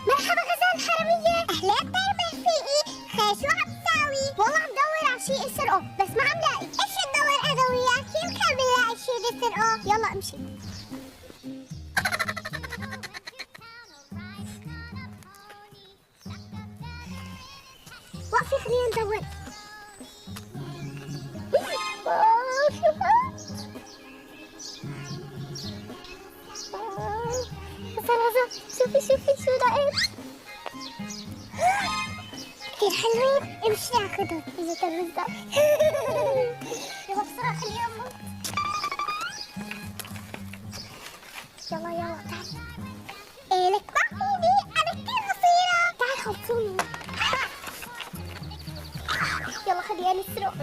مرحبا غزال حرامية. أهلين طير رفيقي، خير شو عم تساوي؟ والله عم دور على شيء اسرقه بس ما عم لاقي. ايش تدور أنا وياك؟ يمكن بنلاقي شيء نسرقه. يلا امشي. وقفي خلينا ندور. غزال شوفي شو لقيت. كثير حلوين، امشي ناخذهم. اجت الرزة. يلا بسرعة خليها أمك. يلا تعال. إلك معقولي أنا كثير قصيرة. تعال خلصوني. يلا خلينا نسرق.